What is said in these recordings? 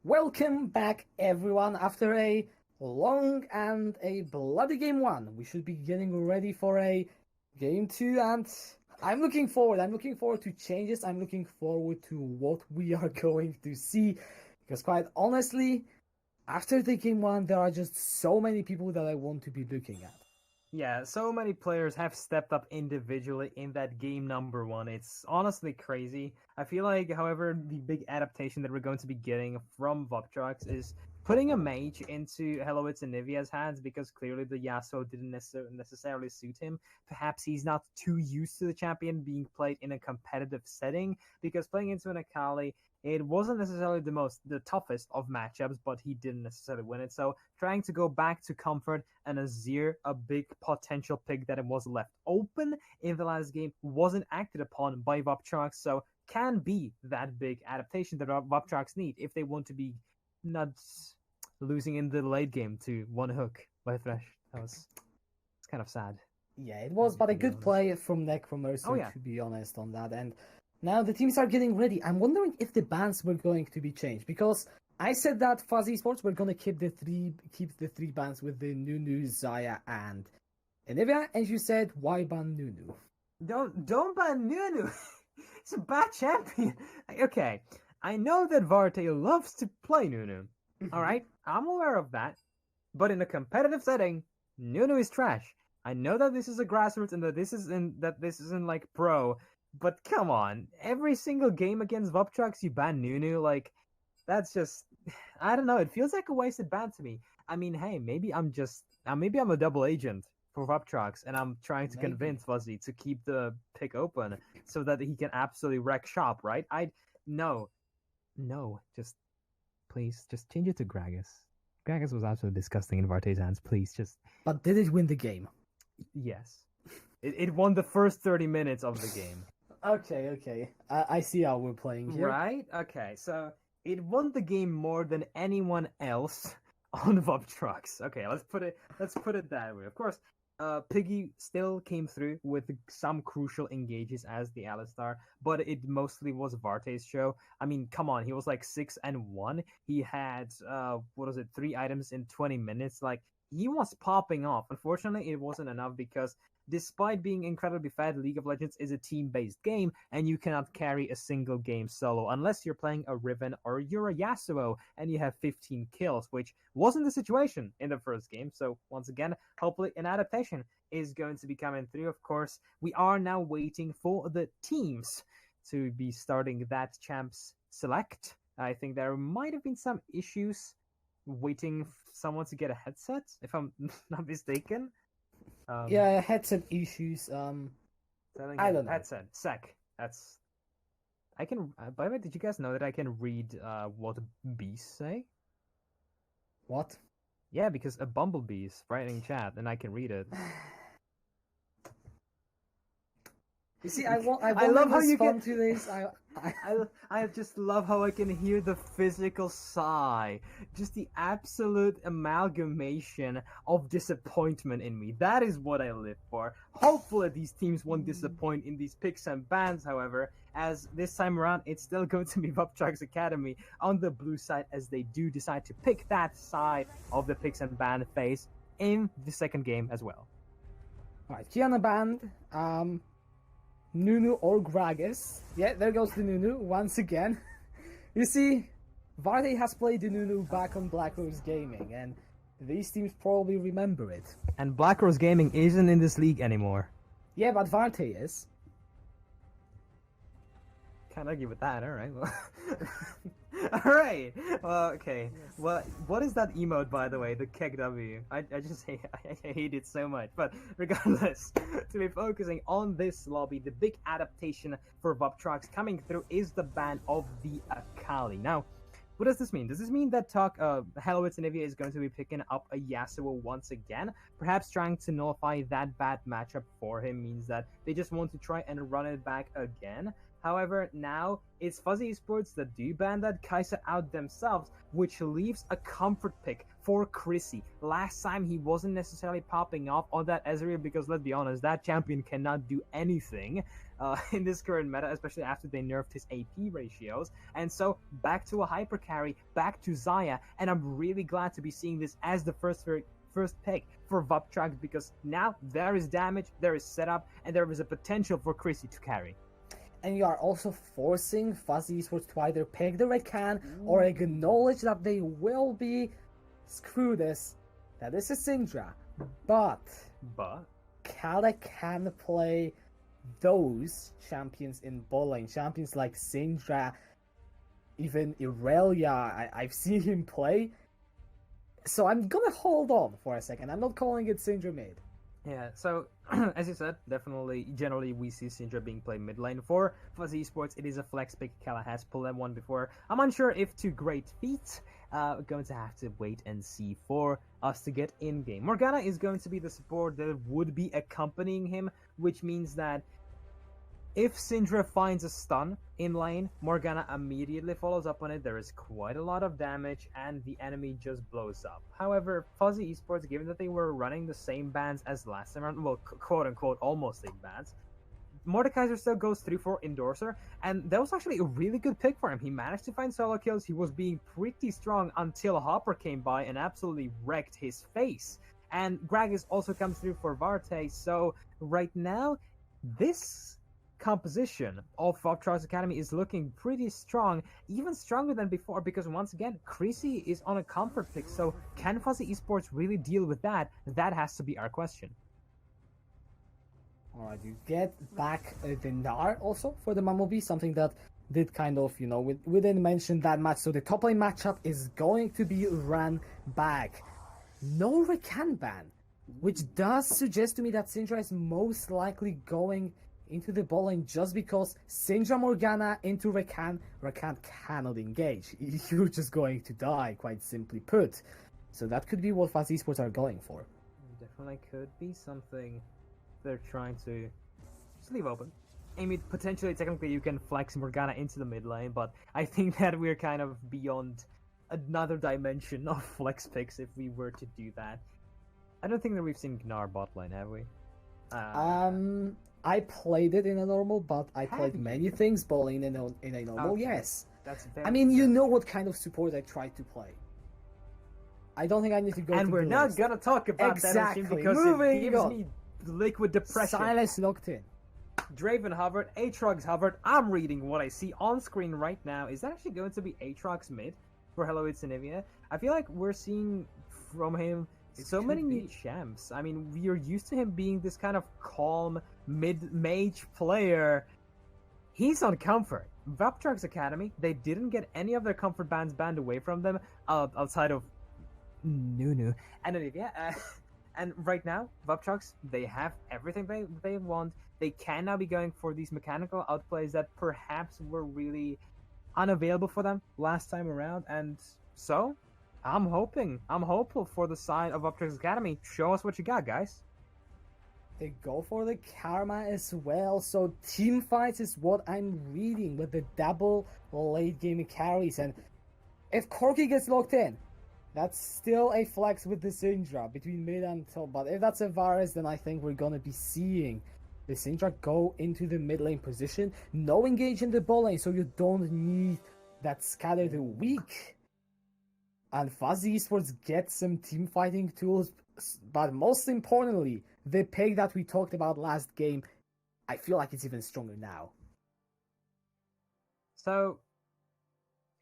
Welcome back, everyone. After a long and a bloody game one, we should be getting ready for a game two, and I'm looking forward. I'm looking forward to changes. I'm looking forward to what we are going to see, because quite honestly, after the game one, there are just so many people that I want to be looking at. Yeah, so many players have stepped up individually in that game number one. It's honestly crazy. I feel like, however, the big adaptation that we're going to be getting from Vuptrox is putting a mage into Helowitz and Nivea's hands because clearly the Yasuo didn't necessarily suit him. Perhaps he's not too used to the champion being played in a competitive setting because playing into an Akali, it wasn't necessarily the toughest of matchups, but he didn't necessarily win it. So trying to go back to comfort and Azir, a big potential pick that it was left open in the last game, wasn't acted upon by Vuptrox, so can be that big adaptation that Vuptrox need if they want to be not losing in the late game to one hook by Thresh. It's kind of sad. Yeah, it was, but a good play from Necromercer, to be honest, on that. And now the teams are getting ready. I'm wondering if the bans were going to be changed, because I said that Fuzzy Esports were gonna keep the three bans with the Nunu, Zaya, and Nivea, and you said why ban Nunu? Don't ban Nunu. It's a bad champion. Okay, I know that Varte loves to play Nunu. All right, I'm aware of that. But in a competitive setting, Nunu is trash. I know that this is a grassroots and that this isn't like pro. But come on, every single game against Vuptrox, you ban Nunu. Like, that's just, I don't know. It feels like a wasted ban to me. I mean, hey, maybe I'm a double agent for Vuptrox, and I'm trying to convince Fuzzy to keep the pick open so that he can absolutely wreck shop, right? No, just please, just change it to Gragas. Gragas was absolutely disgusting in Varte's hands. Please, just. But did it win the game? Yes, it won the first 30 minutes of the game. Okay. I see how we're playing here. Right? Okay, so it won the game more than anyone else on Vuptrox. Okay, let's put it that way. Of course, Piggy still came through with some crucial engages as the Alistar, but it mostly was Varte's show. I mean, come on, he was like 6-1. He had 3 items in 20 minutes. Like, he was popping off. Unfortunately, it wasn't enough because despite being incredibly fed, League of Legends is a team-based game, and you cannot carry a single game solo unless you're playing a Riven or you're a Yasuo and you have 15 kills, which wasn't the situation in the first game. So once again, hopefully an adaptation is going to be coming through. Of course, we are now waiting for the teams to be starting that champs select. I think there might have been some issues waiting for someone to get a headset, if I'm not mistaken. Yeah, headset issues. I don't know. Headset. Sec. That's. I can. By the way, did you guys know that I can read what bees say? What? Yeah, because a bumblebee is writing chat, and I can read it. You see, I love how you get to this. I just love how I can hear the physical sigh, just the absolute amalgamation of disappointment in me. That is what I live for. Hopefully these teams won't disappoint in these picks and bans, however, as this time around it's still going to be Vuptrox Academy on the blue side, as they do decide to pick that side of the picks and ban phase in the second game as well. Alright, Kiana banned. Nunu or Gragas. Yeah, there goes the Nunu once again. You see, Varte has played the Nunu back on Black Rose Gaming, and these teams probably remember it. And Black Rose Gaming isn't in this league anymore. Yeah, but Varte is. Can't argue with that, alright. Well, alright! Well, okay. Well, what is that emote, by the way? The Keg W. I just hate, I hate it so much. But regardless, to be focusing on this lobby, the big adaptation for Vuptrox coming through is the ban of the Akali. Now, what does this mean? Does this mean that Helowitz and Nivea is going to be picking up a Yasuo once again? Perhaps trying to nullify that bad matchup for him means that they just want to try and run it back again. However, now it's Fuzzy Esports that do ban that Kai'Sa out themselves, which leaves a comfort pick for Chrissy. Last time he wasn't necessarily popping off on that Ezreal because, let's be honest, that champion cannot do anything. in this current meta, especially after they nerfed his AP ratios. And so back to a hyper carry, back to Xayah, and I'm really glad to be seeing this as the first pick for Vuptrox, because now there is damage, there is setup, and there is a potential for Chrissy to carry. And you are also forcing Fuzzy Esports to either pick the Rakan or acknowledge that they will be, screw this, that is a Syndra. But Kala can play those champions in bot lane, champions like Syndra, even Irelia. I've seen him play. So I'm gonna hold on for a second. I'm not calling it Syndra mid. Yeah, so as you said, definitely, generally we see Syndra being played mid lane. For Fuzzy Esports, it is a flex pick. Kala has pulled that one before. I'm unsure if to great feat. Going to have to wait and see for us to get in game. Morgana is going to be the support that would be accompanying him, which means that if Syndra finds a stun in lane, Morgana immediately follows up on it. There is quite a lot of damage, and the enemy just blows up. However, Fuzzy Esports, given that they were running the same bans as last time around, well, quote-unquote, almost same bans, Mordekaiser still goes through for Endorser, and that was actually a really good pick for him. He managed to find solo kills. He was being pretty strong until Hopper came by and absolutely wrecked his face. And Gragas also comes through for Varte, so right now, this composition of Vuptrox Academy is looking pretty strong, even stronger than before, because once again, Chrissy is on a comfort pick, so can Fuzzy Esports really deal with that? That has to be our question. Alright, you get back the Gnar also for the Mumblebee, something that did kind of, we didn't mention that much, so the top lane matchup is going to be ran back. No Rakan ban, which does suggest to me that Syndra is most likely going into the bot lane just because Syndra Morgana into Rakan cannot engage. You're just going to die, quite simply put. So that could be what Fuzzy Esports are going for. Definitely could be something they're trying to just leave open. I mean, potentially, technically, you can flex Morgana into the mid lane, but I think that we're kind of beyond another dimension of flex picks if we were to do that. I don't think that we've seen Gnar bot lane, have we? I played it in a normal, but I played many things bot lane in a normal, Okay. yes. That's very I mean, you know what kind of support I tried to play. I don't think I need to go and to we're the not list. gonna talk about that Exactly. machine because Moving it gives on. me liquid depression. Silence locked in. Draven hovered, Aatrox hovered. I'm reading what I see on screen right now. Is that actually going to be Aatrox mid for Hello It's Anivia? I feel like we're seeing from him so many new champs. I mean, we are used to him being this kind of calm mid-mage player. He's on comfort. Vuptrox Academy, they didn't get any of their comfort bans banned away from them outside of Nunu and Anivia. And right now, Vuptrox, they have everything they want. They can now be going for these mechanical outplays that perhaps were really unavailable for them last time around. And so, I'm hopeful for the side of Vuptrox Academy. Show us what you got, guys. They go for the Karma as well, so team fights is what I'm reading with the double late game carries. And if Corki gets locked in, that's still a flex with the Syndra between mid and top. But if that's a Varus, then I think we're gonna be seeing the Syndra go into the mid lane position. No engage in the bot lane, so you don't need that scatter the weak. And Fuzzy Esports get some team fighting tools, but most importantly, the pick that we talked about last game, I feel like it's even stronger now. So,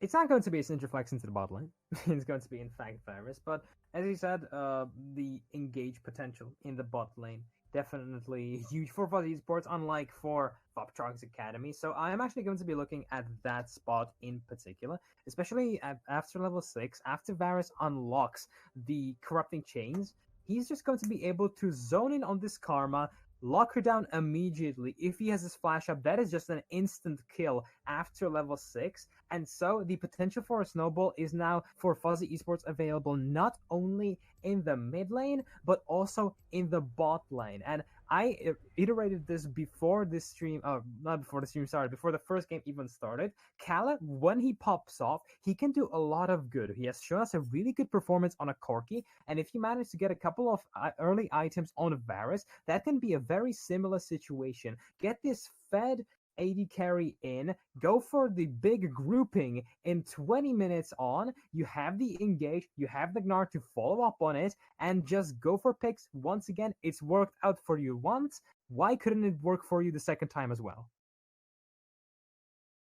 it's not going to be a Syndra flex into the bot lane. It's going to be, in fact, Varus. But as you said, the engage potential in the bot lane definitely huge for Fuzzy Esports, unlike for Vuptrox Academy. So I am actually going to be looking at that spot in particular, especially after level 6, after Varus unlocks the Corrupting Chains. He's just going to be able to zone in on this Karma, lock her down immediately. If he has his flash up, that is just an instant kill after level 6. And so the potential for a snowball is now for Fuzzy Esports available not only in the mid lane, but also in the bot lane. And I iterated this before this stream, not before the stream started, before the first game even started. Kala, when he pops off, he can do a lot of good. He has shown us a really good performance on a Corki, and if you manage to get a couple of early items on Varus, that can be a very similar situation. Get this fed AD carry in, go for the big grouping in 20 minutes on, you have the engage, you have the Gnar to follow up on it, and just go for picks. Once again, it's worked out for you once. Why couldn't it work for you the second time as well?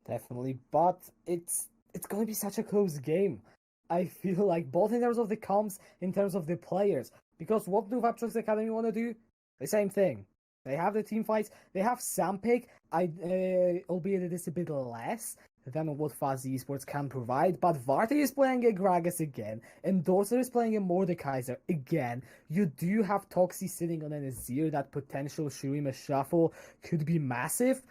Definitely, but it's going to be such a close game. I feel like both in terms of the comps, in terms of the players. Because what do Vuptrox Academy want to do? The same thing. They have the team fights. They have some pick, albeit it is a bit less than what Fuzzy Esports can provide. But Varte is playing a Gragas again. Endorser is playing a Mordekaiser again. You do have Toxie sitting on an Azir. That potential Shurima shuffle could be massive.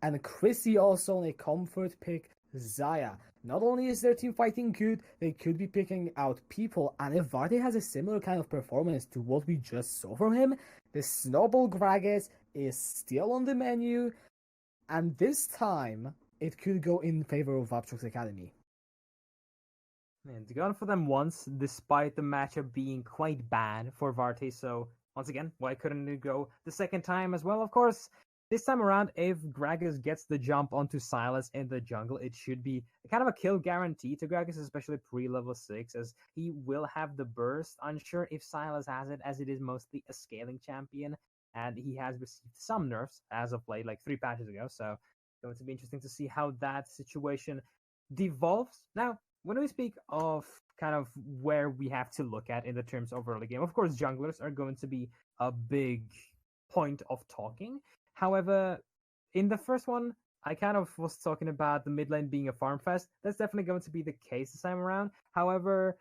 And Chrissy also on a comfort pick, Zaya. Not only is their team fighting good, they could be picking out people, and if Varte has a similar kind of performance to what we just saw from him, the Snowball Gragas is still on the menu, and this time, it could go in favor of Vuptrox Academy. And gone for them once, despite the matchup being quite bad for Varte, so once again, why couldn't it go the second time as well? Of course, this time around, if Gragas gets the jump onto Sylas in the jungle, it should be kind of a kill guarantee to Gragas, especially pre-level 6, as he will have the burst. Unsure if Sylas has it, as it is mostly a scaling champion, and he has received some nerfs as of late, like 3 patches ago, so it's going to be interesting to see how that situation devolves. Now, when we speak of kind of where we have to look at in the terms of early game, of course, junglers are going to be a big point of talking. However, in the first one, I kind of was talking about the mid lane being a farm fest. That's definitely going to be the case this time around. However,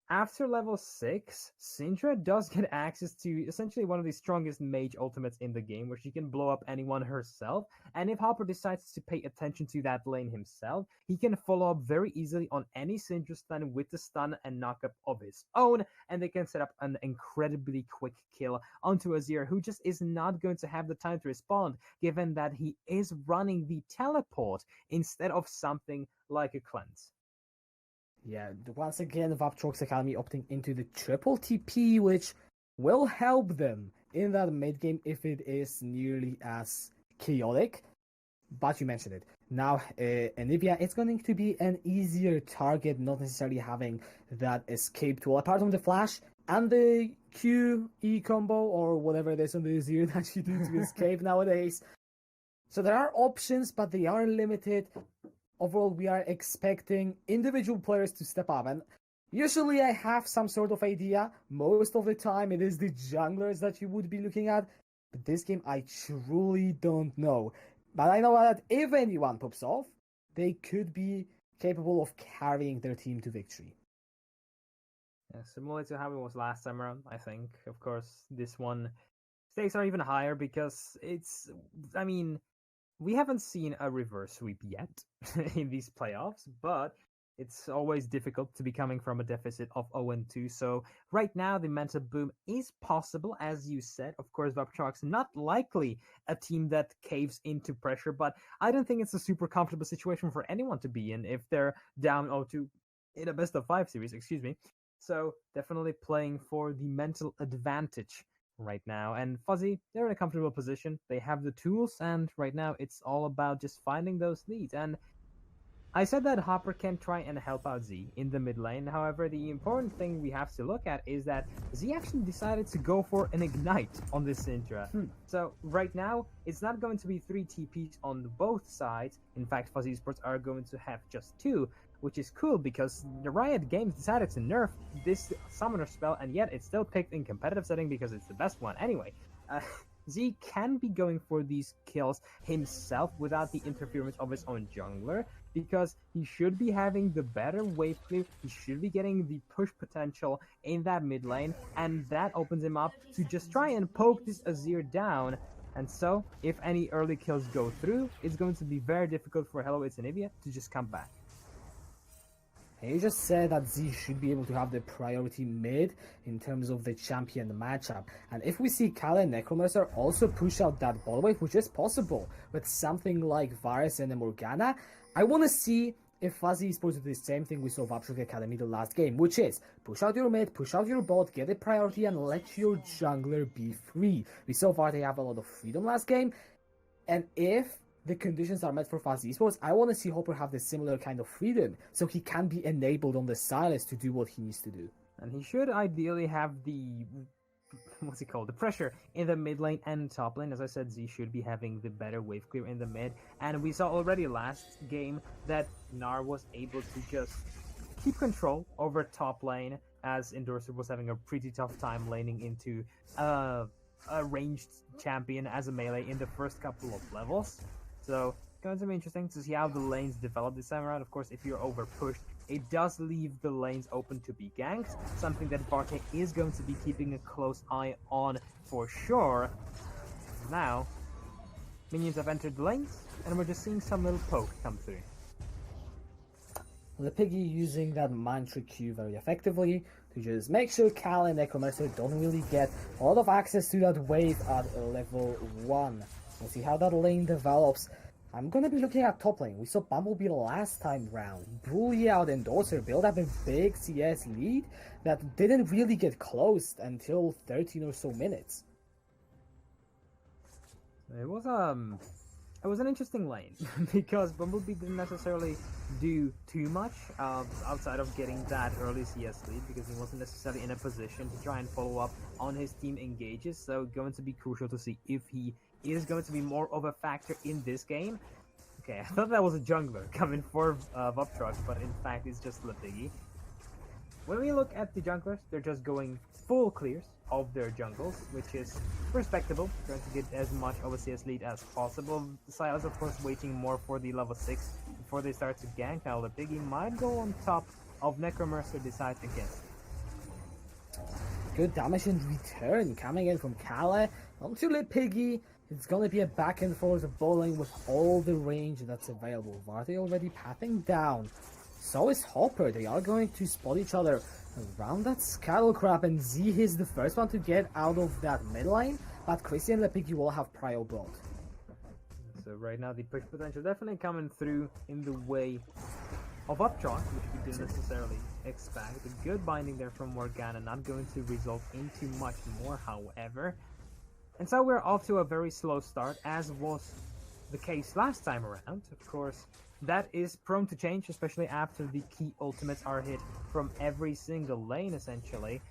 after level 6, Syndra does get access to essentially one of the strongest mage ultimates in the game, where she can blow up anyone herself. And if Hopper decides to pay attention to that lane himself, he can follow up very easily on any Syndra stun with the stun and knockup of his own, and they can set up an incredibly quick kill onto Azir, who just is not going to have the time to respond, given that he is running the teleport instead of something like a cleanse. Yeah, once again, Vuptrox Academy opting into the triple TP, which will help them in that mid game if it is nearly as chaotic. But you mentioned it. Now, Anivia, it's going to be an easier target, not necessarily having that escape tool, apart from the flash and the QE combo or whatever it is on the Azir that you do to escape nowadays. So there are options, but they are limited. Overall, we are expecting individual players to step up, and usually I have some sort of idea. Most of the time, it is the junglers that you would be looking at, but this game, I truly don't know. But I know that if anyone pops off, they could be capable of carrying their team to victory. Yeah, similar to how it was last time around, I think. Of course, this one, stakes are even higher because it's, I mean, we haven't seen a reverse sweep yet in these playoffs, but it's always difficult to be coming from a deficit of 0-2. So right now, the mental boom is possible, as you said. Of course, Vuptrox not likely a team that caves into pressure, but I don't think it's a super comfortable situation for anyone to be in if they're down 0-2 in a best of 5 series, excuse me. So definitely playing for the mental advantage right now. And Fuzzy, they're in a comfortable position. They have the tools, and right now it's all about just finding those leads. And I said that Hopper can try and help out Z in the mid lane. However, the important thing we have to look at is that Z actually decided to go for an Ignite on this Syndra. So right now, it's not going to be 3 TPs on both sides. In fact, Fuzzy Esports are going to have just 2, which is cool because the Riot Games decided to nerf this summoner spell, and yet it's still picked in competitive setting because it's the best one. Anyway, Z can be going for these kills himself without the interference of his own jungler, because he should be having the better wave clear, he should be getting the push potential in that mid lane, and that opens him up to just try and poke this Azir down. And so, if any early kills go through, it's going to be very difficult for Hello It's Anivia to just come back. You just said that Z should be able to have the priority mid in terms of the champion matchup. And if we see Kale and Necromancer also push out that ball wave, which is possible with something like Varus and Morgana, I want to see if Fuzzy Esports do the same thing we saw Vuptrox Academy the last game, which is push out your mid, push out your bot, get a priority, and let your jungler be free. We saw Varte have a lot of freedom last game, and if the conditions are met for Fast Esports, I want to see Hopper have the similar kind of freedom, so he can be enabled on the silence to do what he needs to do. And he should ideally have the what's it called? The pressure in the mid lane and top lane. As I said, Z should be having the better wave clear in the mid. And we saw already last game that Gnar was able to just keep control over top lane, as Endorser was having a pretty tough time laning into a ranged champion as a melee in the first couple of levels. So going to be interesting to see how the lanes develop this time around. Of course, if you're over pushed, it does leave the lanes open to be ganked, something that Varte is going to be keeping a close eye on for sure. Now, minions have entered the lanes, and we're just seeing some little poke come through. The Piggy using that mantra Q very effectively to just make sure Cal and Necromancer don't really get a lot of access to that wave at level 1. We'll see how that lane develops. I'm gonna be looking at top lane. We saw Bumblebee last time round bully out Endorser, build up a big CS lead that didn't really get closed until 13 or so minutes. It was an interesting lane because Bumblebee didn't necessarily do too much outside of getting that early CS lead, because he wasn't necessarily in a position to try and follow up on his team engages. So going to be crucial to see if he is going to be more of a factor in this game. Okay, I thought that was a jungler coming for Vuptrox, but in fact it's just Lepiggy. When we look at the junglers, they're just going full clears of their jungles, which is respectable, trying to get as much of a CS lead as possible. The Silas, of course, waiting more for the level 6 before they start to gank. Now Lepiggy might go on top of Necromancer, decides against it. Good damage in return coming in from Kale onto Lepiggy. It's gonna be a back and forth bowling with all the range that's available. Varte already pathing down. So is Hopper. They are going to spot each other around that Scuttle Crab, and Z is the first one to get out of that mid lane, but Christian and Lepiggy will have prio bot. So right now the push potential definitely coming through in the way of Vuptrox, which we didn't necessarily expect. A good binding there from Morgana, not going to result into much more, however. And so we're off to a very slow start, as was the case last time around. Of course, that is prone to change, especially after the key ultimates are hit from every single lane, essentially.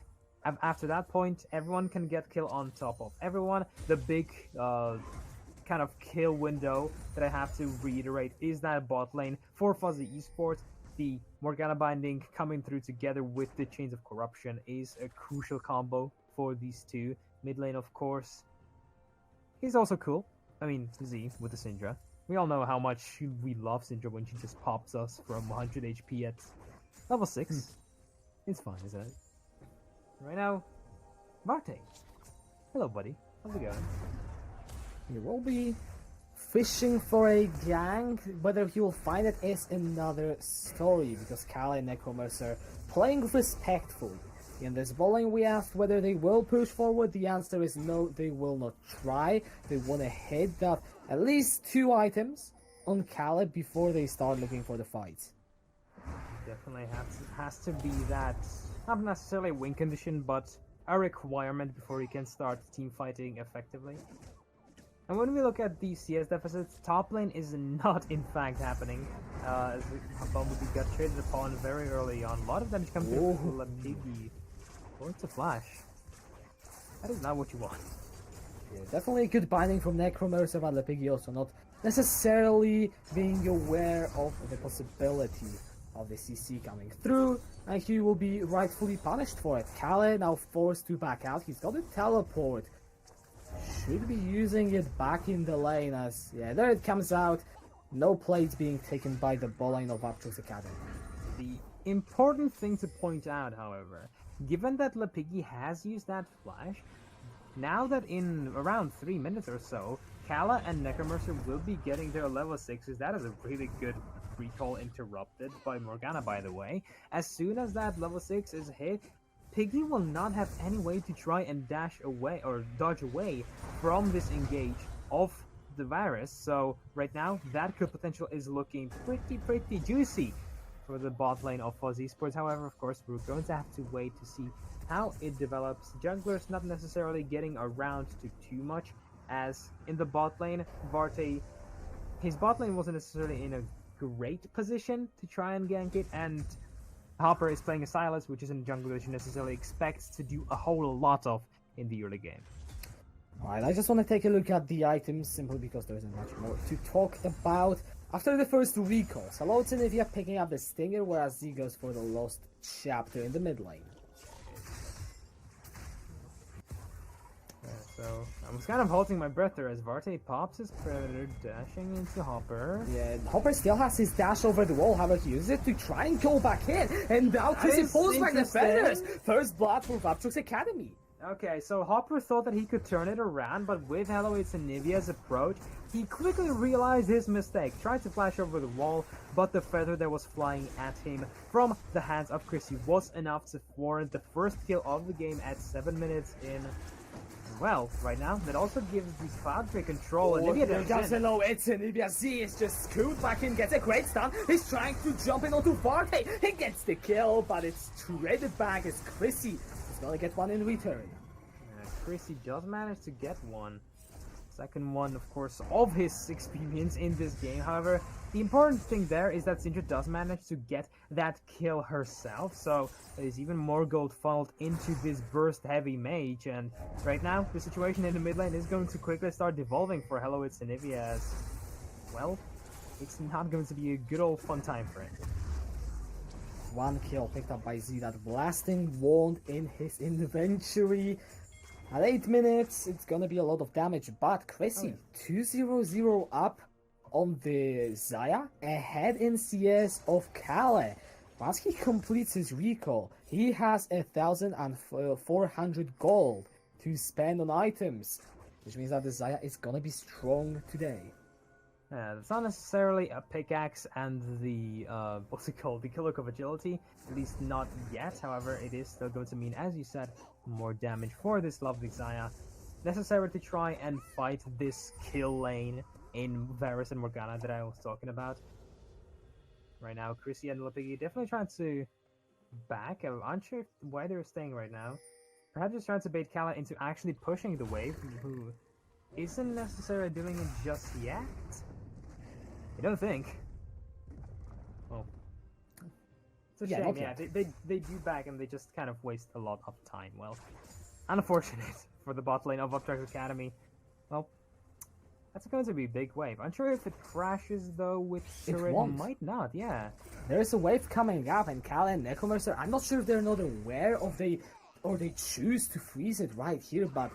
After that point, everyone can get kill on top of everyone. The big kind of kill window that I have to reiterate is that bot lane for Fuzzy Esports. The Morgana binding coming through together with the Chains of Corruption is a crucial combo for these two. Mid lane, of course, he's also cool. I mean, Z with the Syndra. We all know how much we love Syndra when she just pops us from 100 HP at level 6. It's fun, isn't it? Right now, Varte. Hello, buddy. How's it going? He will be fishing for a gank. Whether he will find it is another story, because Kale and Necromancer playing respectfully. In this bowling, we asked whether they will push forward. The answer is no, they will not try. They want to hit that at least 2 items on Kale before they start looking for the fight. Definitely has to be that, not necessarily a win condition, but a requirement before he can start team fighting effectively. And when we look at the CS deficits, top lane is not in fact happening. As Bumblebee got traded upon very early on. A lot of damage comes through from Lepiggy. Or it's a flash. That is not what you want. Yeah, definitely a good binding from Necromancer, but Lepiggy also not necessarily being aware of the possibility of the CC coming through, and he will be rightfully punished for it. Kale now forced to back out. He's got a teleport. Should be using it back in the lane, as yeah, there it comes out. No plates being taken by the ball lane of Vuptrox Academy. The important thing to point out, however, given that Lepiggy has used that flash, now that in around 3 minutes or so, Kala and Necromancer will be getting their level 6s. That is a really good recall interrupted by Morgana, by the way. As soon as that level 6 is hit, Piggy will not have any way to try and dash away or dodge away from this engage of the virus. So right now, that kill potential is looking pretty juicy for the bot lane of Fuzzy Esports. However, of course, we're going to have to wait to see how it develops. Junglers not necessarily getting around to too much, as in the bot lane, Varte his bot lane wasn't necessarily in a great position to try and gank it, and Hopper is playing a Silas, which isn't a jungle that you necessarily expect to do a whole lot of in the early game. Alright, I just want to take a look at the items simply because there isn't much more to talk about. After the first recalls, hello to Nivea picking up the Stinger, whereas Z goes for the Lost Chapter in the mid lane. So I was kind of holding my breath there as Varte pops his Predator, dashing into Hopper. Yeah, Hopper still has his dash over the wall, however he uses it to try and go back in, and now Chrissy pulls back the Predators! First blood for Vuptrox Academy. Okay, so Hopper thought that he could turn it around, but with Hello It's Nivea's approach, he quickly realized his mistake, tried to flash over the wall, but the feather that was flying at him from the hands of Chrissy was enough to warrant the first kill of the game at 7 minutes in. Well, right now, that also gives these Cloudflare control, and Nivea does Hello It's Nivea. Z is just screwed back in, gets a great stun, he's trying to jump in onto Varte, he gets the kill, but it's traded back as Chrissy is gonna get one in return. Chrissy does manage to get one. Second one, of course, of his experience in this game. However, the important thing there is that Syndra does manage to get that kill herself, so there's even more gold funneled into this burst-heavy mage, and right now, the situation in the mid lane is going to quickly start devolving for Hello It's Nivea as, well, it's not going to be a good old fun time for him. One kill picked up by Z, that blasting wand in his inventory. At 8 minutes, it's gonna be a lot of damage, but Chrissy, 2-0-0 up on the Xayah, ahead in CS of Kale. Once he completes his recall, he has 1,400 gold to spend on items, which means that the Xayah is gonna be strong today. It's not necessarily a pickaxe and the, what's it called, the Killer of Agility, at least not yet. However, it is still going to mean, as you said, more damage for this lovely Xayah. Necessary to try and fight this kill lane in Varus and Morgana that I was talking about. Right now, Chrissy and Lipiggy definitely trying to back. I'm unsure why they're staying right now. Perhaps just trying to bait Kala into actually pushing the wave, who isn't necessarily doing it just yet. I don't think. Well, it's a shame. Yeah, they do back and they just kind of waste a lot of time. Well, unfortunate for the bot lane of Vuptrox Academy. Well, that's going to be a big wave. Unsure if it crashes though with Turret. It might not. Yeah. There is a wave coming up, and Kala and Necromancer, I'm not sure if they're not aware of or they choose to freeze it right here, but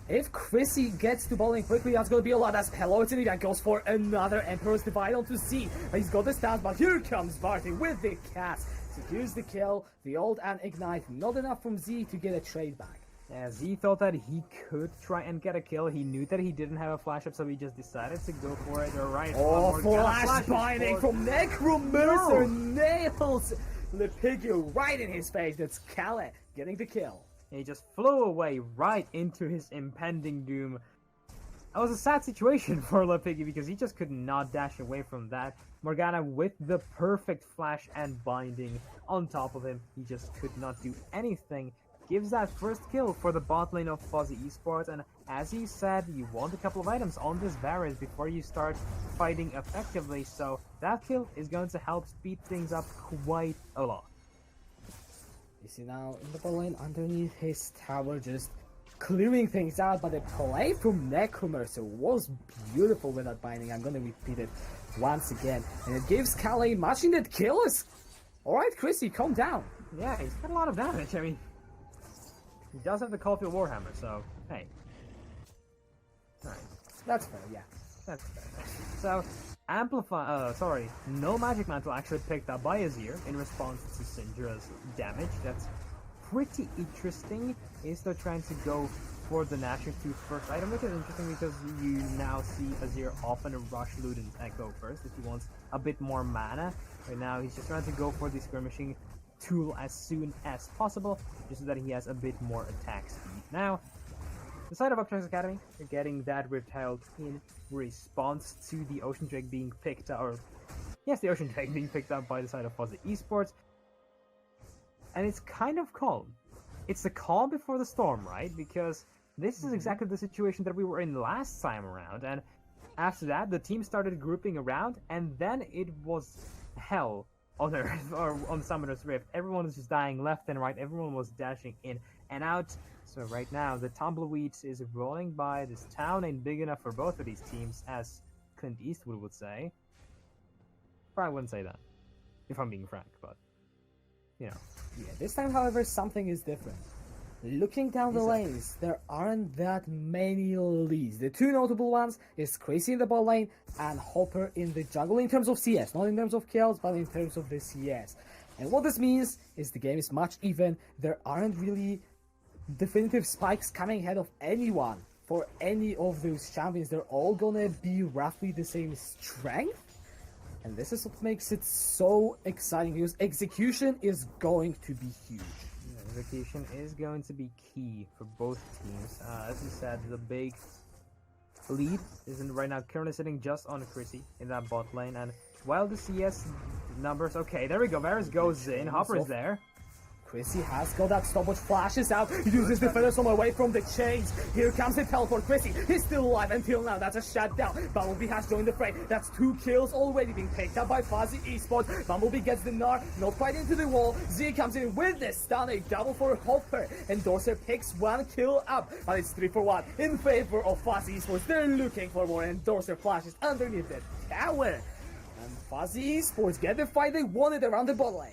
if Chrissy gets to bowling quickly, that's going to be a lot. As Hello It's Nivea goes for another Emperor's Divide onto Z. He's got the stance, but here comes Varte with the cast. Secures the kill, the ult and ignite. Not enough from Z to get a trade back. Yeah, Z thought that he could try and get a kill. He knew that he didn't have a flash up, so he just decided to go for it. Alright. Oh, flash binding from Necromancer. Nails Lipigyu right in his face. That's Kale getting the kill. He just flew away right into his impending doom. That was a sad situation for Lipiggy because he just could not dash away from that. Morgana with the perfect flash and binding on top of him. He just could not do anything. Gives that first kill for the bot lane of Fuzzy Esports, and as he said, you want a couple of items on this Varus before you start fighting effectively, so that kill is going to help speed things up quite a lot. You see now in the bot lane underneath his tower just clearing things out, but the play from Necromancer was beautiful with that binding. I'm gonna repeat it once again, and it gives Kale much needed kills. Alright, Chrissy, calm down. Yeah, he's got a lot of damage. I mean, he does have the Caulfield Warhammer, so hey. Alright. That's fair, yeah. That's fair. So, no Magic Mantle actually picked up by Azir in response to Syndra's damage. That's pretty interesting. Is they're trying to go for the Nashor 2 first item, which is interesting because you now see Azir often rush loot and Echo first if he wants a bit more mana. Right now, he's just trying to go for the skirmishing tool as soon as possible, just so that he has a bit more attack speed. Now, the side of Vuptrox Academy, you're getting that Riptide in response to the Ocean Drake being picked up, or yes, the Ocean Drake being picked up by the side of Fuzzy Esports. And it's kind of calm. It's the calm before the storm, right? Because this is exactly the situation that we were in last time around, and After that, the team started grouping around, and then it was hell on Earth, or on Summoner's Rift. Everyone was just dying left and right, everyone was dashing in and out. So right now, the Tumbleweed is rolling by. This town ain't big enough for both of these teams, as Clint Eastwood would say. Probably wouldn't say that, if I'm being frank, but, you know. Yeah, this time, however, something is different. Looking down the lanes, there aren't that many leads. The two notable ones is Crazy in the bot lane and Hopper in the jungle in terms of CS. Not in terms of kills, but in terms of the CS. And what this means is the game is much even. There aren't really definitive spikes coming ahead of anyone for any of those champions. They're all gonna be roughly the same strength. And this is what makes it so exciting, because execution is going to be huge. Execution is going to be key for both teams. As you said, the big lead is right now currently sitting just on Chrissy in that bot lane, and while the CS numbers, okay, there we go, Varus goes in, Hopper's there. Chrissy has got that stopwatch, flashes out, uses defenders from away from the chains. Here comes the teleport. Chrissy, he's still alive until now. That's a shutdown. Bumblebee has joined the fray. That's 2 kills already being picked up by Fuzzy Esports. Bumblebee gets the Gnar, not quite into the wall. Z comes in with the stun, a double for Hopper. And Dorser picks 1 kill up, but it's 3 for 1 in favor of Fuzzy Esports. They're looking for more, and Dorser flashes underneath the tower. And Fuzzy Esports get the fight they wanted around the bot lane.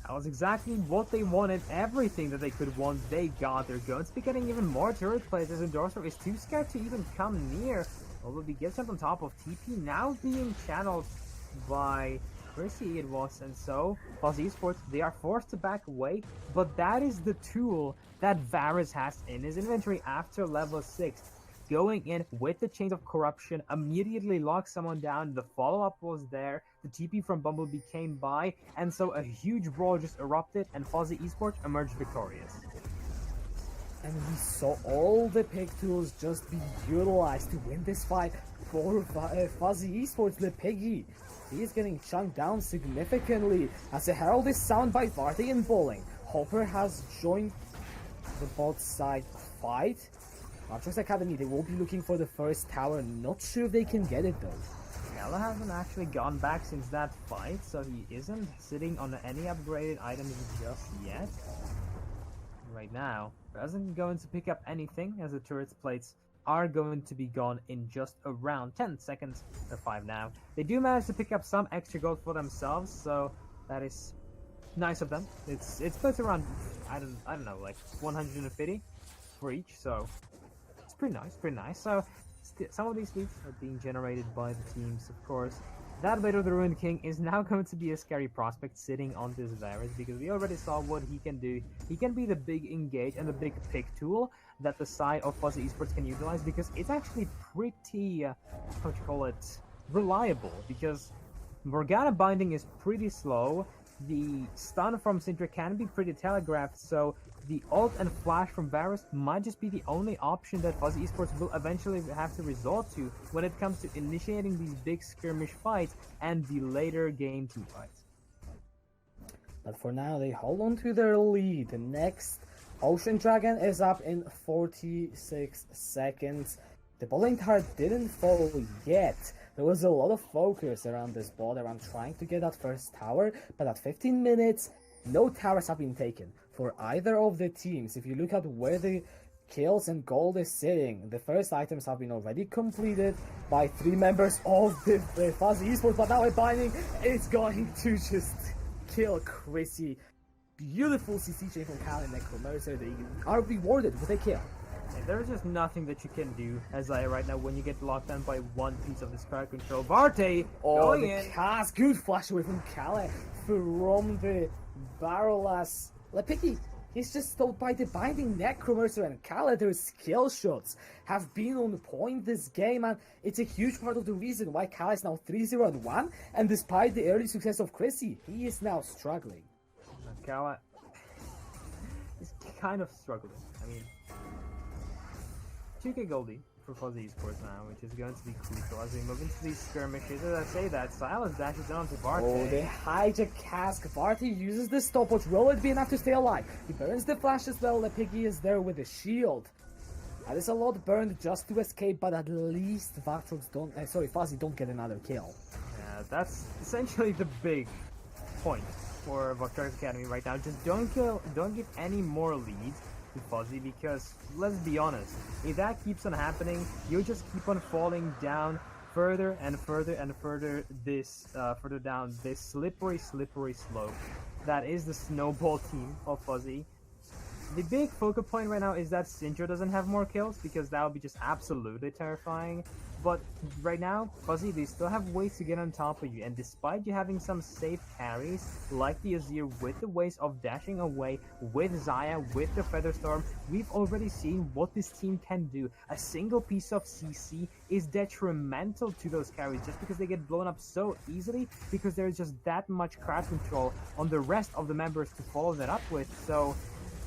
That was exactly what they wanted. Everything that they could want, they got. They're going to be getting even more turret places, and Dorser is too scared to even come near. Although he gets up on top of TP, now being channeled by Chrissy it was, and so Fuzzy Esports, they are forced to back away, but that is the tool that Varus has in his inventory after level 6. Going in with the Chains of Corruption, immediately locks someone down, the follow-up was there, the TP from Bumblebee came by, and so a huge brawl just erupted, and Fuzzy Esports emerged victorious. And we saw all the pick tools just be utilized to win this fight for Fuzzy Esports. The Piggy, he is getting chunked down significantly as the Herald is sound by Varty and Bowling. Hopper has joined the bot side fight. Vuptrox Academy, they will be looking for the first tower. Not sure if they can get it though. Ella hasn't actually gone back since that fight, so he isn't sitting on any upgraded items just yet. Right now, isn't going to pick up anything, as the turret's plates are going to be gone in just around 10 seconds. They're 5 now. They do manage to pick up some extra gold for themselves, so that is nice of them. It's split around, I don't know, like 150 for each, so it's pretty nice. So some of these leads are being generated by the teams, of course. That bit of the Ruined King is now going to be a scary prospect sitting on this Varus, because we already saw what he can do. He can be the big engage and the big pick tool that the side of Fuzzy Esports can utilize, because it's actually pretty, reliable, because Morgana binding is pretty slow, the stun from Syndra can be pretty telegraphed, so the ult and flash from Varus might just be the only option that Fuzzy Esports will eventually have to resort to when it comes to initiating these big skirmish fights and the later game team fights. But for now, they hold on to their lead. The next Ocean Dragon is up in 46 seconds. The bowling tower didn't fall yet. There was a lot of focus around this bot, around trying to get that first tower, but at 15 minutes, no towers have been taken for either of the teams. If you look at where the kills and gold is sitting, the first items have been already completed by 3 members of the Fuzzy Esports, but now a binding is going to just kill Chrissy. Beautiful CC chain from Cal and Necromancer. They are rewarded with a kill. There's just nothing that you can do as right now when you get locked down by one piece of this crowd control. Varte going in. Cast, good flash away from Kale from the Barolas. Lepiki, he's just stopped by the binding. Necromancer and Kale, their skill shots have been on point this game, and it's a huge part of the reason why Kale is now 3-0-1, and despite the early success of Chrissy, he is now struggling. Kale is kind of struggling. I mean, 2k Goldie for Fuzzy Esports now, which is going to be crucial as we move into these skirmishes. As I say that, Silas dashes on to Varte. Oh, the hijack cask. Varte uses the stopwatch. Will it be enough to stay alive? He burns the flash as well. The Piggy is there with a shield. That is a lot burned just to escape, but at least Fuzzy don't get another kill. Yeah, that's essentially the big point for Vuptrox Academy right now. Just don't give any more leads to Fuzzy, because let's be honest, if that keeps on happening, you'll just keep on falling down further and further and further further down this slippery slope that is the snowball team of Fuzzy. The big focal point right now is that Syndra doesn't have more kills, because that would be just absolutely terrifying. But right now, Fuzzy, they still have ways to get on top of you, and despite you having some safe carries, like the Azir with the ways of dashing away, with Xayah, with the Featherstorm, we've already seen what this team can do. A single piece of CC is detrimental to those carries, just because they get blown up so easily, because there's just that much crowd control on the rest of the members to follow that up with. So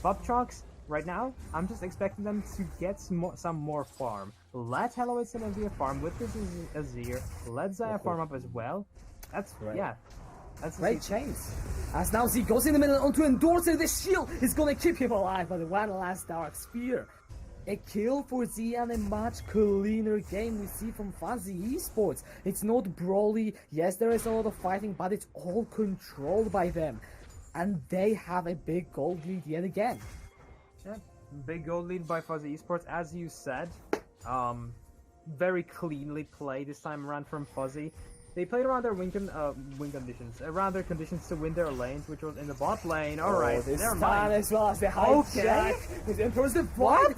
Vuptrox, right now, I'm just expecting them to get some more farm. Let Heloise and Azir farm with this Azir. Let Xayah farm up as well. That's right. Yeah. That's Great chase. As now Z goes in the middle onto Endorser. The shield is gonna keep him alive, but one last Dark Spear. A kill for Z and a much cleaner game we see from Fuzzy Esports. It's not brawly. Yes, there is a lot of fighting, but it's all controlled by them. And they have a big gold lead yet again. Yeah, big gold lead by Fuzzy Esports, as you said. Very cleanly played this time around from Fuzzy. They played around their win conditions, around their conditions to win their lanes, which was in the bot lane. Alright, never mind. As well as the hijack. Okay. What?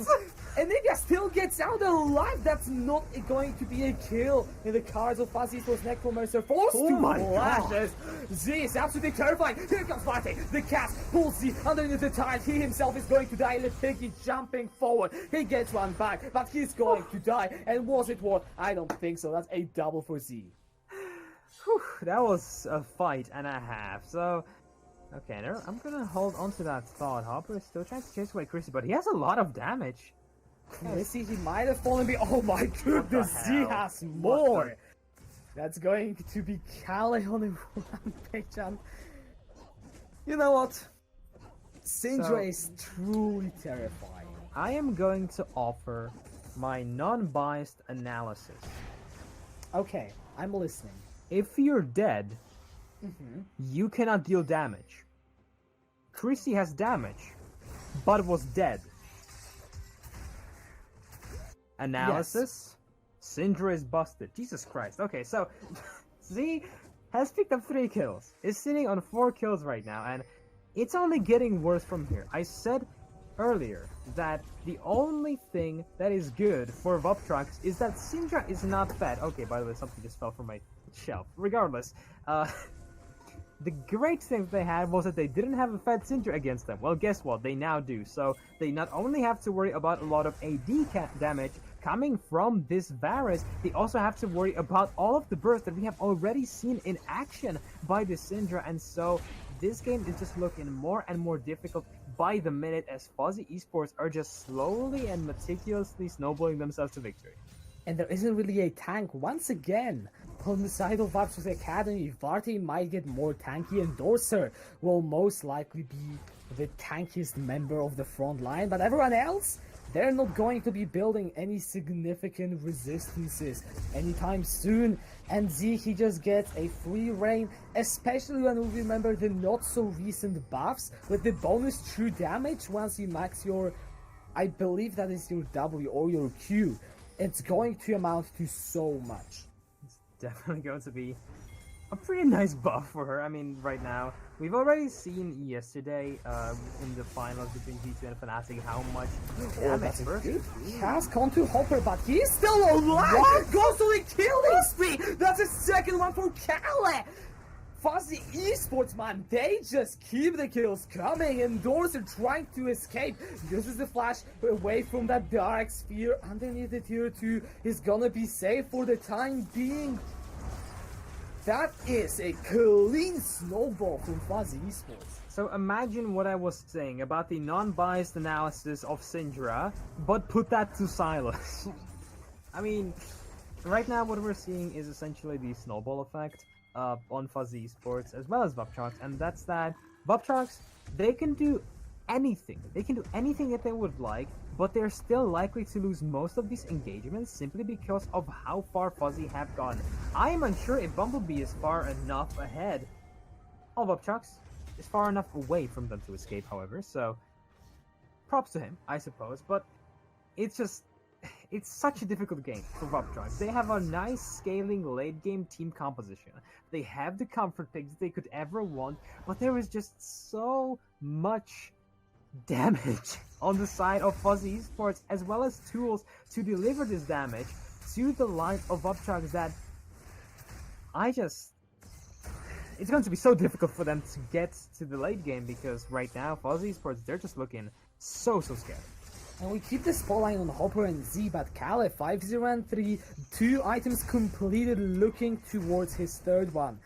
And Nigga still gets out alive. That's not going to be a kill in the cards of Fuzzy Esports. Necromancer forced to flashes. Z is absolutely terrifying. Here comes Mate. The cast pulls Z underneath the tide. He himself is going to die. Piggy jumping forward. He gets one back, but he's going to die. And was it worth? I don't think so. That's a double for Z. Whew, that was a fight and a half. So, okay, I'm gonna hold on to that thought. Hopper is still trying to chase away Chrissy, but he has a lot of damage. Chrissy, he might have fallen behind. Oh my goodness, Z has more. That's going to be Callie on a rampage, and you know what? Syndra is truly terrifying. I am going to offer my non-biased analysis. Okay, I'm listening. If you're dead, you cannot deal damage. Chrissy has damage, but was dead. Analysis? Yes. Syndra is busted. Jesus Christ. Okay, so Z has picked up 3 kills. Is sitting on 4 kills right now, and it's only getting worse from here. I said earlier that the only thing that is good for Vuptrox is that Syndra is not fed. Okay, by the way, something just fell from my shelf. Regardless, the great thing that they had was that they didn't have a fed Syndra against them. Well, guess what? They now do. So they not only have to worry about a lot of AD damage coming from this Varus, they also have to worry about all of the bursts that we have already seen in action by the Syndra, and so this game is just looking more and more difficult by the minute as Fuzzy Esports are just slowly and meticulously snowballing themselves to victory. And there isn't really a tank once again. On the side of Vuptrox Academy, Varty might get more tanky, and Dorser will most likely be the tankiest member of the front line, but everyone else, they're not going to be building any significant resistances anytime soon. And Z, he just gets a free reign, especially when we remember the not so recent buffs with the bonus true damage once you max your, I believe that is your W or your Q. It's going to amount to so much. It's definitely going to be a pretty nice buff for her. I mean, right now, we've already seen yesterday in the finals between G2 and Fnatic how much damage good. Has gone to Hopper, but he's still alive! What? Goes to the killing spree! That's a second one for Callie! Fuzzy Esports, man, they just keep the kills coming, and Doors are trying to escape. Uses the flash away from that Dark Sphere underneath the tier 2. He's gonna be safe for the time being. That is a clean snowball from Fuzzy Esports. So imagine what I was saying about the non-biased analysis of Syndra, but put that to Silas. I mean, right now what we're seeing is essentially the snowball effect on Fuzzy Esports as well as Vuptrox, and that's that Vuptrox, they can do anything. They can do anything that they would like, but they're still likely to lose most of these engagements simply because of how far Fuzzy have gone. I am unsure if Bumblebee is far enough ahead. All Vuptrox is far enough away from them to escape, however, so props to him, I suppose, but it's such a difficult game for Vuptrox. They have a nice scaling late game team composition. They have the comfort picks they could ever want, but there is just so much damage on the side of Fuzzy Esports, as well as tools to deliver this damage to the line of Vuptrox that it's going to be so difficult for them to get to the late game, because right now Fuzzy Esports, they're just looking so scared. And we keep the spotlight on Hopper and Z, but Kale 5-0 and 3, 2 items completed, looking towards his third one.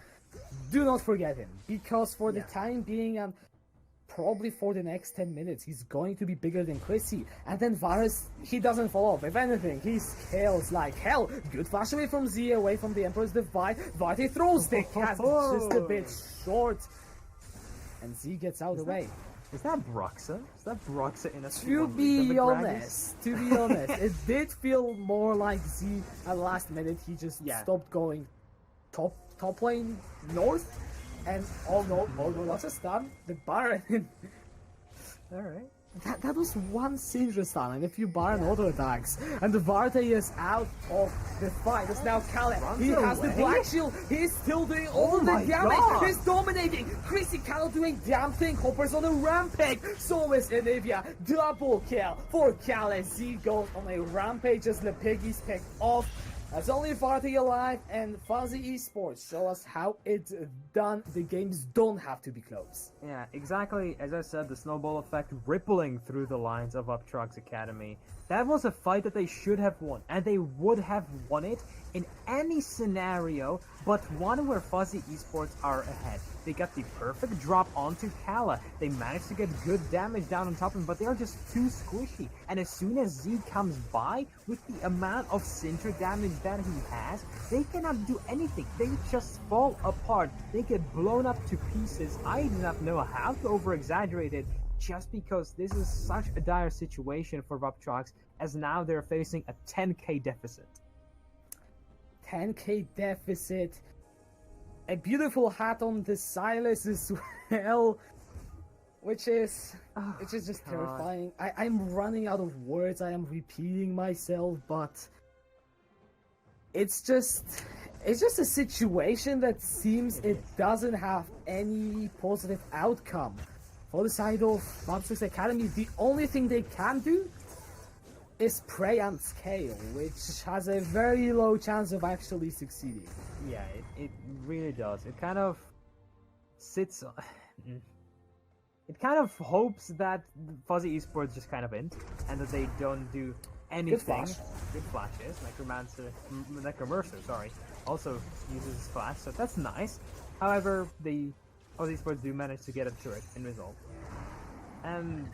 Do not forget him, because for the time being and probably for the next 10 minutes, he's going to be bigger than Chrissy. And then Varus, he doesn't fall off. If anything, he scales like hell. Good flash away from Z, away from the Emperor's Divide. Varte throws the cast, it's just a bit short. And Z gets out of the way. Is that Broxa? Is that Broxa in a To be honest, it did feel more like Z at the last minute. He just stopped going top lane north, and oh no, that's a stun. The Baron. Alright. That was one Syndra stun, and a few Baron auto attacks, and the Varte is out of the fight. It's now Kale. He has the Black Shield. He's still doing all the damage. God. He's dominating. Chrissy Kale doing damn thing. Hopper's on a rampage. So is Anivia. Double kill for Kale. Z goes on a rampage as the piggies picked off. That's only Varte alive, and Fuzzy Esports show us how it's done. The games don't have to be close. Yeah, exactly. As I said, the snowball effect rippling through the lines of Vuptrox Academy. That was a fight that they should have won, and they would have won it in any scenario but one where Fuzzy Esports are ahead. They got the perfect drop onto Kala. They managed to get good damage down on top of him, but they are just too squishy. And as soon as Z comes by, with the amount of Syndra damage that he has, they cannot do anything. They just fall apart. They get blown up to pieces. I do not know how to over-exaggerate it, just because this is such a dire situation for Vuptrox, as now they're facing a 10k deficit. 10k deficit. A beautiful hat on the Silas as well, which is just terrifying. I'm running out of words. I am repeating myself, but it's just a situation that seems it doesn't have any positive outcome for the side of Vuptrox Academy. The only thing they can do is pray and scale, which has a very low chance of actually succeeding. Yeah, it really does. It kind of sits... It kind of hopes that Fuzzy Esports just kind of end, and that they don't do anything. Good flashes. Necromercer, also uses flash, so that's nice. However, the Fuzzy Esports do manage to get a turret in result. And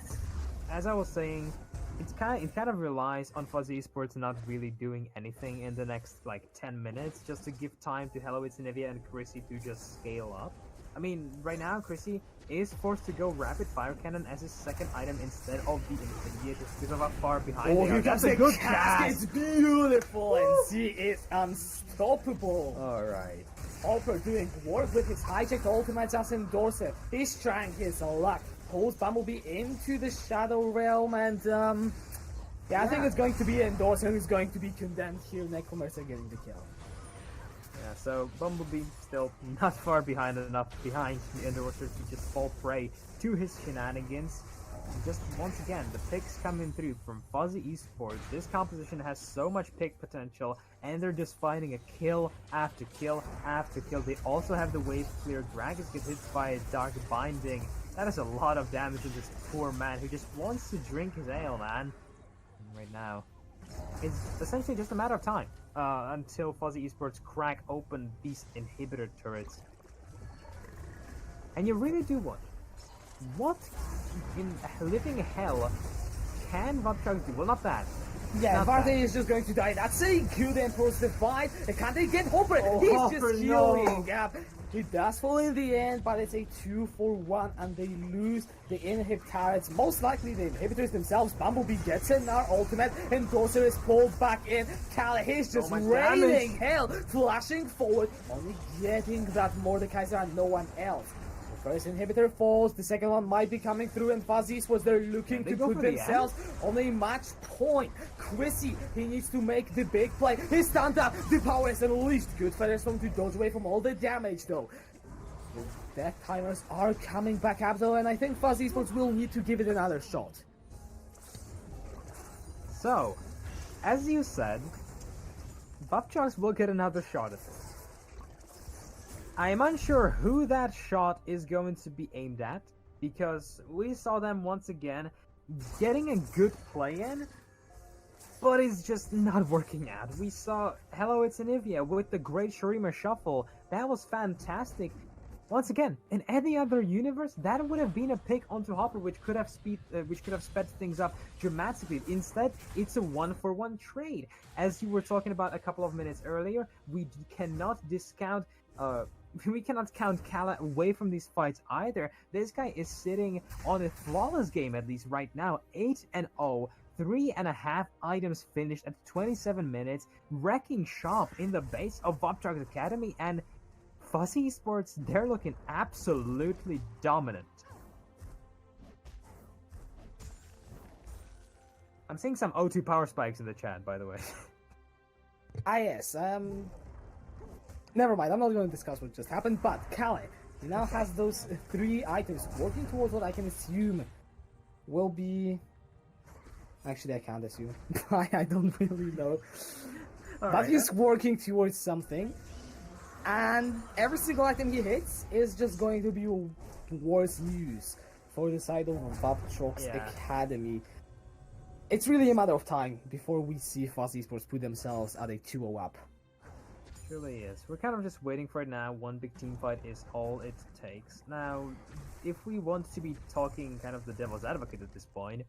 as I was saying, it kind of relies on Fuzzy Esports not really doing anything in the next like 10 minutes, just to give time to Heloise, Nivea, and Chrissy to just scale up. I mean, right now Chrissy is forced to go Rapid Fire Cannon as his second item instead of the Infinity, just because of how far behind they are. That's a good cast! It's beautiful, and she is unstoppable. Alright. Hopper doing work with his hijacked ultimate as Endorser. He's trying his luck. Pulls Bumblebee into the Shadow Realm, and I think it's going to be Endorser who's going to be condemned here. Necromercer getting the kill. Yeah, so Bumblebee still not far behind enough behind the Endorser to just fall prey to his shenanigans. And just once again, the picks coming through from Fuzzy Esports. This composition has so much pick potential, and they're just finding a kill after kill after kill. They also have the wave clear. Dragons get hit by a Dark Binding. That is a lot of damage to this poor man who just wants to drink his ale, man. And right now, it's essentially just a matter of time until Fuzzy Esports crack open these inhibitor turrets. And you really do wonder, what in living hell can Vuptrox do? Well, not that. Yeah, Not Varte bad. is just going to die. That's a good Emperor's Divide. Can they get Hopper? Oh, He's Hopper, just no. healing up. He does fall in the end, but it's a 2-for-1, and they lose the inhib turrets. Most likely the inhibitors themselves. Bumblebee gets in our ultimate, and Dozer is pulled back in. Kali, he's just much raining damage. hell, flashing forward, only getting that Mordekaiser and no one else. The first inhibitor falls, the second one might be coming through, and Fuzzy Esports, they're looking They to go put for the themselves on a match point. Chrissy, he needs to make the big play. He's stunned up, the power is unleashed. Good Featherstorm to dodge away from all the damage though. The death timers are coming back up though, and I think Fuzzy Esports will need to give it another shot. So, as you said, Vuptrox will get another shot at this. I am unsure who that shot is going to be aimed at, because we saw them once again getting a good play in, but it's just not working out. We saw Hello It's Anivia with the great Shurima shuffle. That was fantastic. Once again, in any other universe, that would have been a pick onto Hopper, which could have sped things up dramatically. Instead, it's a 1-for-1 trade. As you were talking about a couple of minutes earlier, we cannot discount. We cannot count Kala away from these fights either. This guy is sitting on a flawless game, at least right now, 8-0. 3.5 items finished at 27 minutes, wrecking shop in the base of Vuptrox Academy, and Fuzzy Esports, they're looking absolutely dominant. I'm seeing some O2 power spikes in the chat, by the way. Yes, never mind, I'm not going to discuss what just happened, but Kali, he now has those 3 items working towards what I can assume will be... Actually, I can't assume. I don't really know. But he's working towards something, and every single item he hits is just going to be worse news for the side of Vuptrox Academy. It's really a matter of time before we see Fuzzy Esports put themselves at a 2-0 up. Truly is. We're kind of just waiting for it now. One big team fight is all it takes. Now, if we want to be talking kind of the devil's advocate at this point,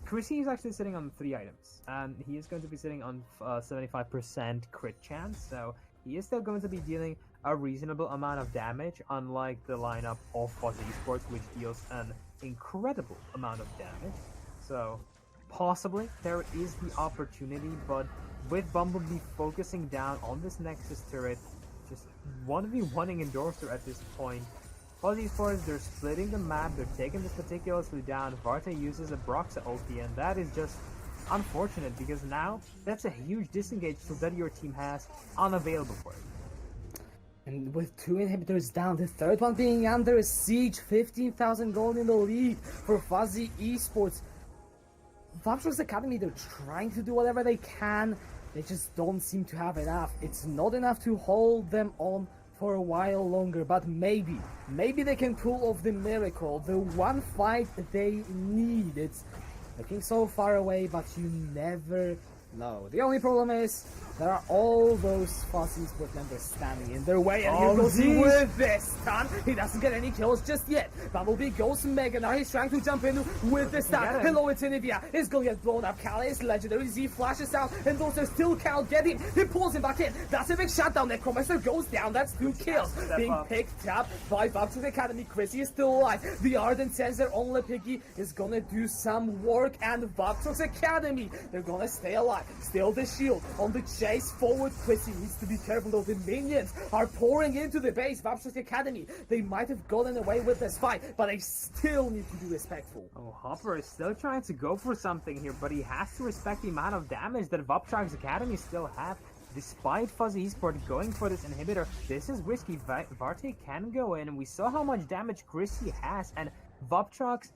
Chrissy is actually sitting on 3 items, and he is going to be sitting on 75% crit chance, so he is still going to be dealing a reasonable amount of damage, unlike the lineup of Fuzzy Esports, which deals an incredible amount of damage. So, possibly there is the opportunity, but with Bumblebee focusing down on this Nexus turret, just 1v1ing Endorser at this point, Fuzzy Esports, they're splitting the map, they're taking this meticulously down. Varte uses a Broxa ulti, and that is just unfortunate, because now that's a huge disengage that your team has unavailable for it. And with 2 inhibitors down, the third one being under siege, 15,000 gold in the lead for Fuzzy Esports. Vuptrox Academy, they're trying to do whatever they can, they just don't seem to have enough. It's not enough to hold them on for a while longer, but maybe they can pull off the miracle, the one fight they need. It's looking so far away, but you never know. The only problem is there are all those Fuzzy Esports members standing in their way, and here goes he with this stun. He doesn't get any kills just yet. Bumblebee goes mega. Now he's trying to jump in with the stun. Hello, it's Anivia. He's gonna get blown up. Kali is legendary. Z flashes out, and those are still can't get him. He pulls him back in. That's a big shutdown. Necromancer goes down. That's 2 kills. Being picked up by Vuptrox Academy. Chrissy is still alive. The Ardent Sensor only Piggy is gonna do some work, and Vuptrox Academy, they're gonna stay alive. Still the shield on the chase forward. Chrissy needs to be careful though. The minions are pouring into the base. Vuptrox Academy, they might have gotten away with this fight, but they still need to be respectful. Oh, Hopper is still trying to go for something here, but he has to respect the amount of damage that Vuptrox Academy still have. Despite Fuzzy Esports going for this inhibitor, this is risky. Varte can go in, and we saw how much damage Chrissy has, and Vuptrox,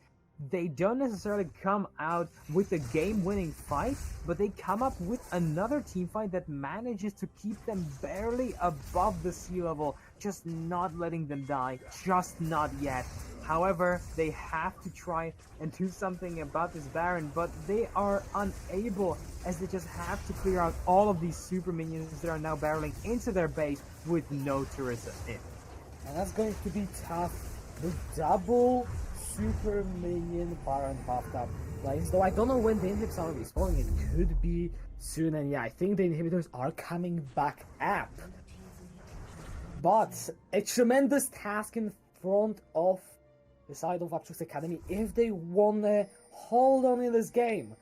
they don't necessarily come out with a game-winning fight, but they come up with another team fight that manages to keep them barely above the sea level, just not letting them die, just not yet. However, they have to try and do something about this Baron, but they are unable, as they just have to clear out all of these super minions that are now barreling into their base with no turrets in. And that's going to be tough. The double super minion Baron buffed up place. Though I don't know when the inhibitors are respawning. It could be soon, and yeah, I think the inhibitors are coming back up. But a tremendous task in front of the side of Vuptrox Academy if they wanna hold on in this game,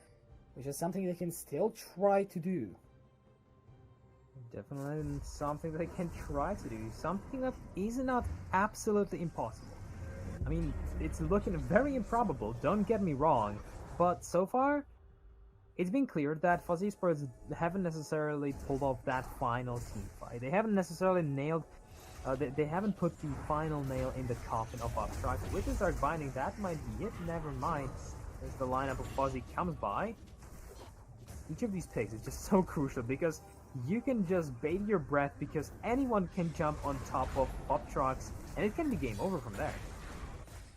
which is something they can still try to do. Definitely something they can try to do. Something that is not absolutely impossible. I mean, it's looking very improbable, don't get me wrong, but so far, it's been clear that Fuzzy Esports haven't necessarily pulled off that final team fight. They haven't necessarily nailed, they haven't put the final nail in the coffin of Vuptrox. Witches Dark Binding, that might be it, never mind. As the lineup of Fuzzy comes by, each of these picks is just so crucial because you can just bait your breath because anyone can jump on top of Vuptrox and it can be game over from there.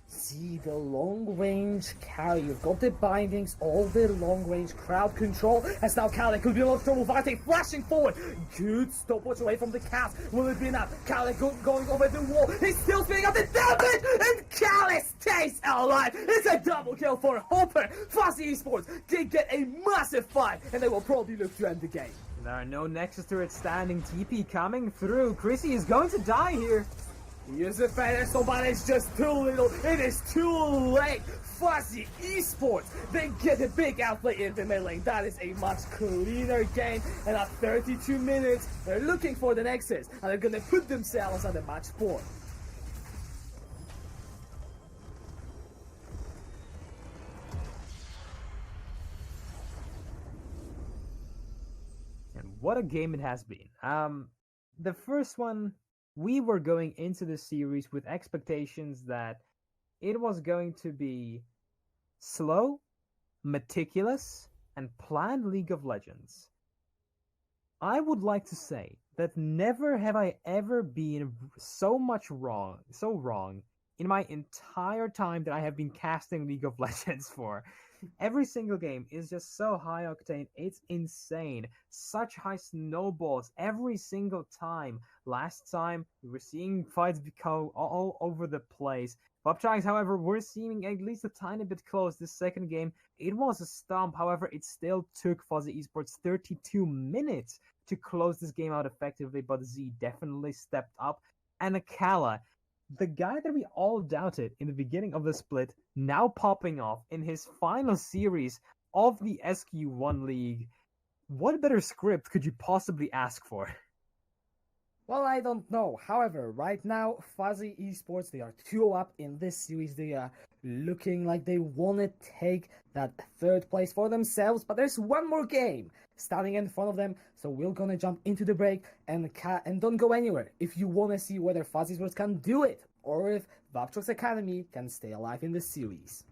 See the long range carry, you've got the bindings, all the long range crowd control, as now Kale could be a lot of trouble. Vate flashing forward, good stopwatch away from the cast. Will it be enough? Kale going over the wall, he's still spinning up the damage, and Kale stays alive. It's a double kill for Hopper. Fuzzy Esports did get a massive fight, and they will probably look to end the game. There are no Nexus turrets standing, TP coming through. Chrissy is going to die here. Here's a pedestal, but it's just too little. It is too late. Fuzzy Esports, they get a big outplay in the mid lane. That is a much cleaner game. And at 32 minutes, they're looking for the Nexus. And they're going to put themselves at the match point. And what a game it has been. The first one, we were going into the series with expectations that it was going to be slow, meticulous, and planned League of Legends. I would like to say that never have I ever been so wrong in my entire time that I have been casting League of Legends for. Every single game is just so high octane, it's insane. Such high snowballs every single time. Last time, we were seeing fights become all over the place. Vuptrox, however, were seeming at least a tiny bit close. This second game, it was a stomp. However, it still took Fuzzy Esports 32 minutes to close this game out effectively, but Z definitely stepped up. And Akala, the guy that we all doubted in the beginning of the split, now popping off in his final series of the SQ1 League. What better script could you possibly ask for? Well, I don't know. However, right now, Fuzzy Esports, they are 2-0 up in this series. They are looking like they want to take that third place for themselves. But there's one more game standing in front of them. So we're going to jump into the break and don't go anywhere if you want to see whether Fuzzy Esports can do it or if Vuptrox Academy can stay alive in this series.